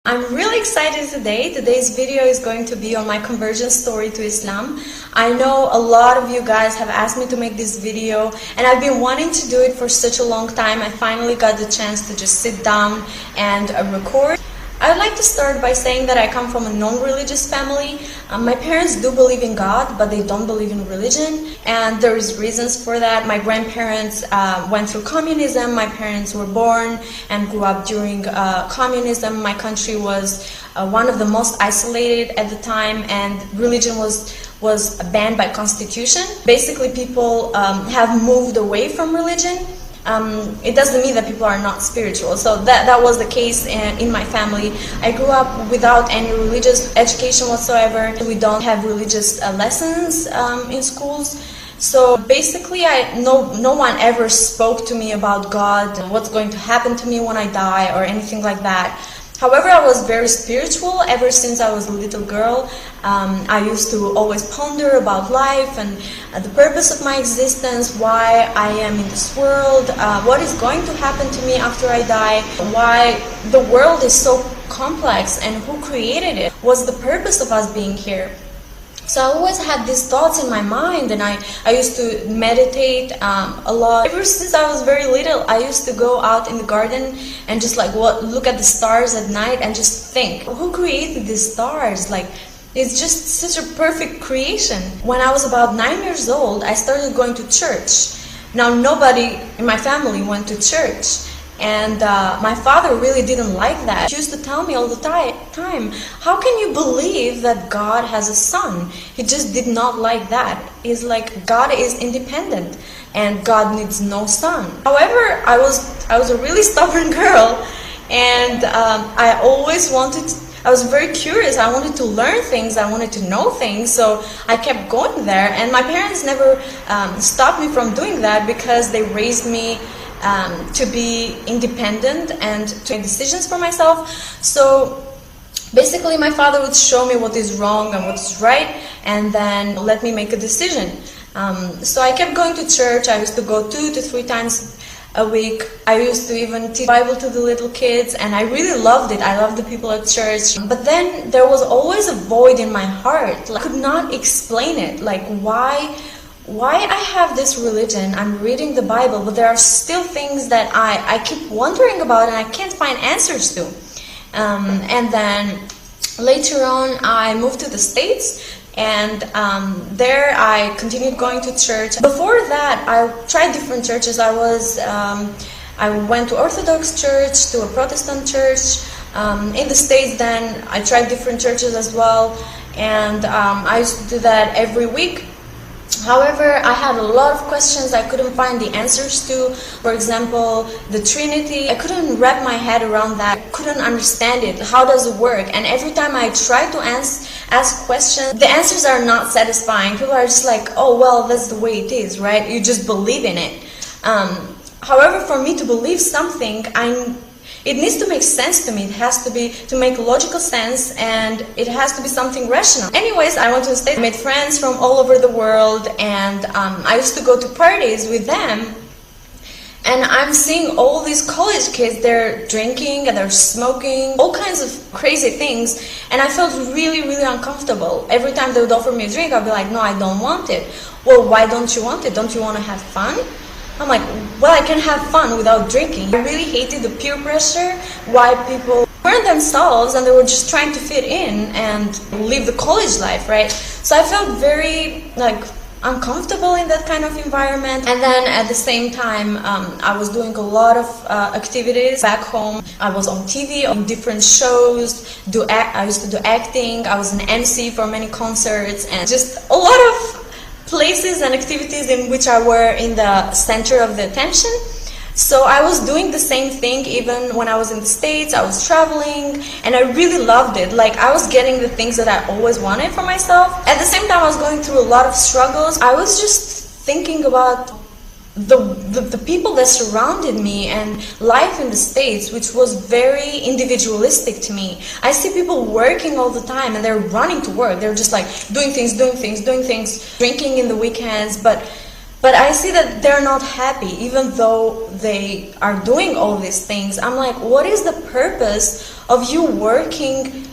I'm really excited today. Today's video is going to be on my conversion story to Islam. I know a lot of you guys have asked me to make this video and I've been wanting to do it for such a long time. I finally got the chance to just sit down and record. I'd like to start by saying that I come from a non-religious family. My parents do believe in God, but they don't believe in religion, and there's reasons for that. My grandparents went through communism. My parents were born and grew up during communism. My country was one of the most isolated at the time, and religion was banned by constitution. Basically, people have moved away from religion. It doesn't mean that people are not spiritual. So that was the case in my family. I grew up without any religious education whatsoever. We don't have religious lessons in schools. So basically, no one ever spoke to me about God, what's going to happen to me when I die, or anything like that. However, I was very spiritual ever since I was a little girl. I used to always ponder about life and the purpose of my existence, why I am in this world, what is going to happen to me after I die, why the world is so complex and who created it, what's the purpose of us being here. So I always had these thoughts in my mind, and I used to meditate a lot. Ever since I was very little, I used to go out in the garden and just look at the stars at night and just think, who created these stars? It's just such a perfect creation. When I was about 9 years old, I started going to church. Now, nobody in my family went to church. And my father really didn't like that. He used to tell me all the time, how can you believe that God has a son? He just did not like that. He's like, God is independent and God needs no son. However, I was a really stubborn girl, and I was very curious. I wanted to learn things, I wanted to know things, so I kept going there. And my parents never stopped me from doing that because they raised me to be independent and to make decisions for myself. So basically, my father would show me what is wrong and what is right, and then let me make a decision. So I kept going to church. I used to go 2 to 3 times a week. I used to even teach the Bible to the little kids, and I really loved it. I loved the people at church. But then there was always a void in my heart. I could not explain it. Why I have this religion, I'm reading the Bible, but there are still things that I keep wondering about and I can't find answers to. And then later on, I moved to the States, and there I continued going to church. Before that, I tried different churches. I went to Orthodox church, to a Protestant church. In the States, then I tried different churches as well, and I used to do that every week. However, I had a lot of questions I couldn't find the answers to. For example, the Trinity. I couldn't wrap my head around that. I couldn't understand it. How does it work? And every time I try to ask questions, the answers are not satisfying. People are just like, oh, well, that's the way it is, right? You just believe in it. However, for me to believe something, it needs to make sense to me. It has to make logical sense, and it has to be something rational. Anyways, I went to the States, made friends from all over the world, and I used to go to parties with them. And I'm seeing all these college kids, they're drinking and they're smoking, all kinds of crazy things, and I felt really, really uncomfortable. Every time they would offer me a drink, I'd be like, no, I don't want it. Well, why don't you want it? Don't you want to have fun? I'm like, well, I can have fun without drinking. I really hated the peer pressure, why people weren't themselves and they were just trying to fit in and live the college life, right? So I felt very uncomfortable in that kind of environment. And then at the same time, I was doing a lot of activities back home. I was on TV, on different shows. I used to do acting. I was an MC for many concerts, and just a lot of places and activities in which I were in the center of the attention. So I was doing the same thing even when I was in the States. I was traveling, and I really loved it. I was getting the things that I always wanted for myself. At the same time, I was going through a lot of struggles. I was just thinking about the people that surrounded me and life in the States, which was very individualistic to me. I see people working all the time and they're running to work. They're just doing things, drinking in the weekends. But But I see that they're not happy, even though they are doing all these things. I'm like, what is the purpose of you working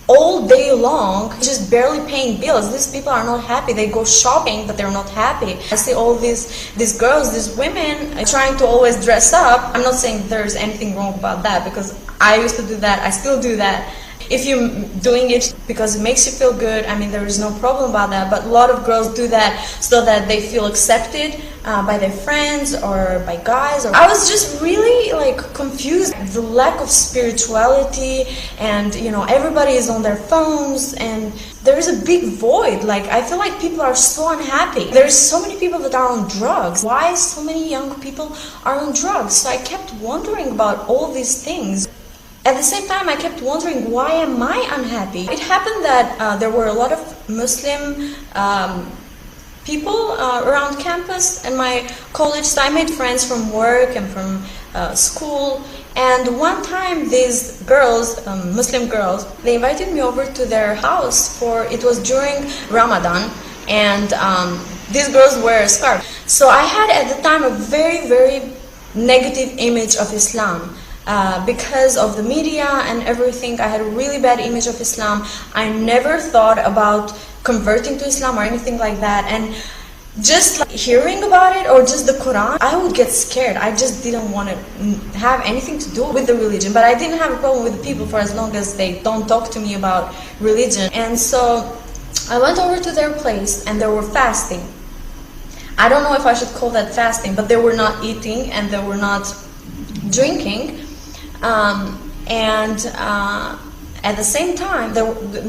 all day long, just barely paying bills? These people are not happy. They go shopping, but they're not happy. I see all these girls, these women trying to always dress up. I'm not saying there's anything wrong about that, because I used to do that. I still do that. If you're doing it because it makes you feel good, I mean, there is no problem about that. But a lot of girls do that so that they feel accepted by their friends or by guys. I was just really like confused. The lack of spirituality, and you know, everybody is on their phones, and there is a big void. Like, I feel like people are so unhappy. There's so many people that are on drugs. Why so many young people are on drugs? So I kept wondering about all these things. At the same time, I kept wondering, why am I unhappy? It happened that there were a lot of Muslim people around campus and my college, so I made friends from work and from school. And one time these girls, Muslim girls, they invited me over to their house it was during Ramadan, and these girls wear a scarf. So I had at the time a very, very negative image of Islam. Because of the media and everything, I had a really bad image of Islam. I never thought about converting to Islam or anything like that. And just like hearing about it, or just the Quran, I would get scared. I just didn't want to have anything to do with the religion. But I didn't have a problem with the people for as long as they don't talk to me about religion. And so I went over to their place, and they were fasting. I don't know if I should call that fasting, but they were not eating and they were not drinking. At the same time,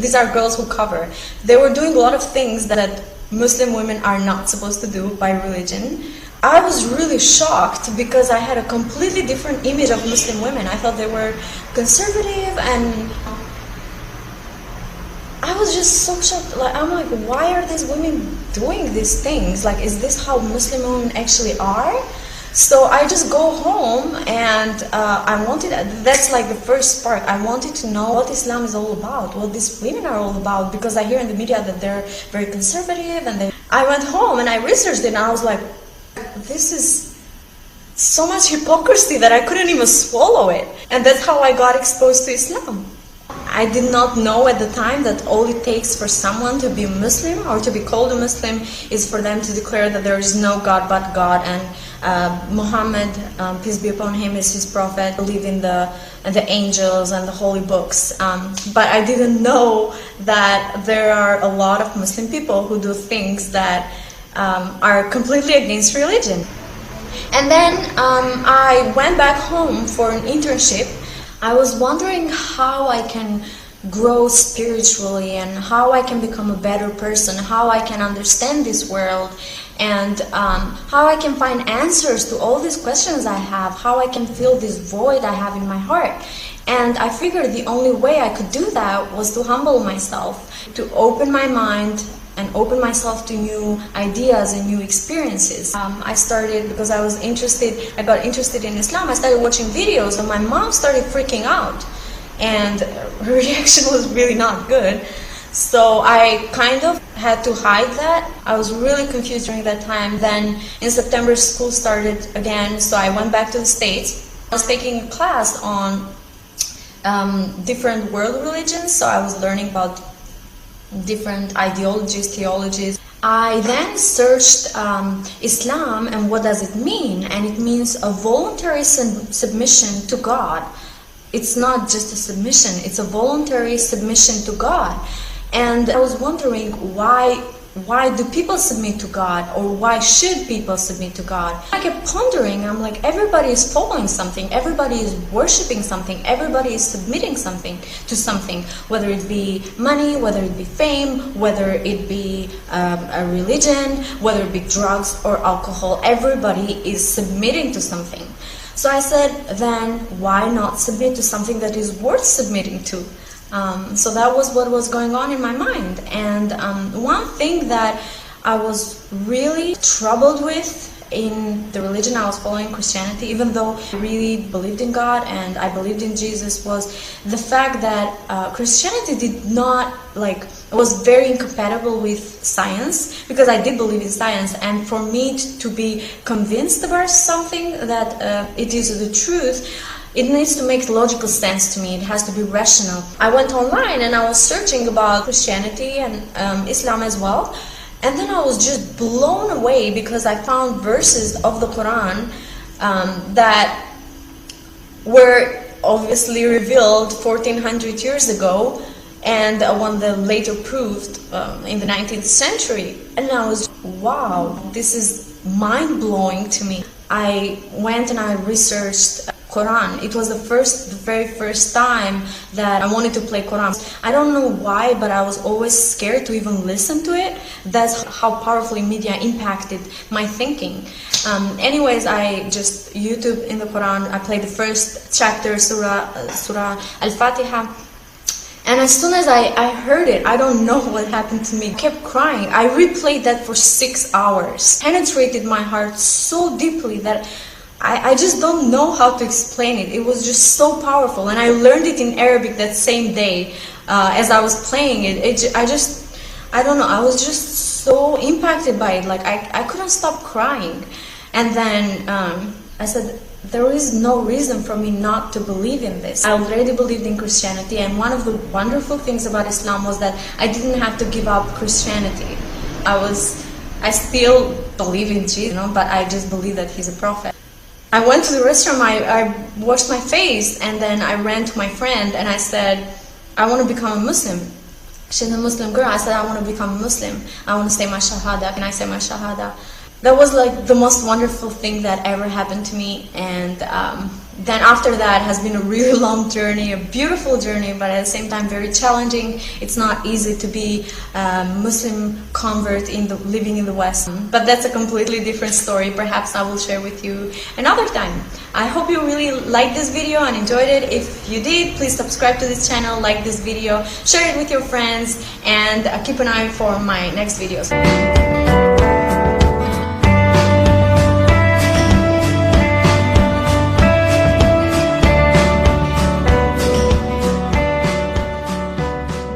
these are girls who cover. They were doing a lot of things that Muslim women are not supposed to do by religion. I was really shocked because I had a completely different image of Muslim women. I thought they were conservative, and I was just so shocked. Like, I'm like, why are these women doing these things? Like, is this how Muslim women actually are? So I just go home, and that's like the first spark. I wanted to know what Islam is all about, what these women are all about, because I hear in the media that they're very conservative. I went home and I researched it, and I was like, this is so much hypocrisy that I couldn't even swallow it. And that's how I got exposed to Islam. I did not know at the time that all it takes for someone to be a Muslim or to be called a Muslim is for them to declare that there is no God but God, and Muhammad, peace be upon him, is his prophet, believe in the angels and the holy books. But I didn't know that there are a lot of Muslim people who do things that are completely against religion. And then I went back home for an internship. I was wondering how I can grow spiritually and how I can become a better person, how I can understand this world, and how I can find answers to all these questions I have, how I can fill this void I have in my heart. And I figured the only way I could do that was to humble myself, to open my mind and open myself to new ideas and new experiences. I started, because I got interested in Islam, I started watching videos, and my mom started freaking out. And her reaction was really not good. So I kind of had to hide that. I was really confused during that time. Then in September, school started again, so I went back to the States. I was taking a class on different world religions, so I was learning about different ideologies, theologies. I then searched Islam and what does it mean, and it means a voluntary submission to God. It's not just a submission, it's a voluntary submission to God. And I was wondering, why do people submit to God, or why should people submit to God? I kept pondering. I'm like, everybody is following something, everybody is worshipping something, everybody is submitting something to something, whether it be money, whether it be fame, whether it be a religion, whether it be drugs or alcohol. Everybody is submitting to something. So I said, then why not submit to something that is worth submitting to? So that was what was going on in my mind. And one thing that I was really troubled with in the religion I was following, Christianity, even though I really believed in God and I believed in Jesus, was the fact that Christianity did not, like, it was very incompatible with science, because I did believe in science, and for me to be convinced about something that it is the truth, it needs to make logical sense to me. It has to be rational. I went online and I was searching about Christianity and Islam as well, and then I was just blown away because I found verses of the Quran that were obviously revealed 1400 years ago, and one that later proved in the 19th century. And I was, wow, this is mind-blowing to me. I went and I researched Quran. It was the very first time that I wanted to play Quran. I don't know why, but I was always scared to even listen to it. That's how powerfully media impacted my thinking. Anyways, I just YouTube in the Quran. I played the first chapter, Surah Al-Fatiha. And as soon as I heard it, I don't know what happened to me. I kept crying. I replayed that for 6 hours. Penetrated my heart so deeply that I just don't know how to explain it. It was just so powerful. And I learned it in Arabic that same day as I was playing it. I don't know, I was just so impacted by it. Like, I couldn't stop crying. And then I said, there is no reason for me not to believe in this. I already believed in Christianity, and one of the wonderful things about Islam was that I didn't have to give up Christianity. I still believe in Jesus, but I just believe that he's a prophet. I went to the restroom, I washed my face, and then I ran to my friend and I said, I want to become a Muslim. She's a Muslim girl. I said, I want to become a Muslim. I want to say my Shahada. Can I say my Shahada? That was like the most wonderful thing that ever happened to me. And then after that has been a really long journey, a beautiful journey, but at the same time very challenging. It's not easy to be a Muslim convert living in the West. But that's a completely different story. Perhaps I will share with you another time. I hope you really liked this video and enjoyed it. If you did, please subscribe to this channel, like this video, share it with your friends, and keep an eye for my next videos.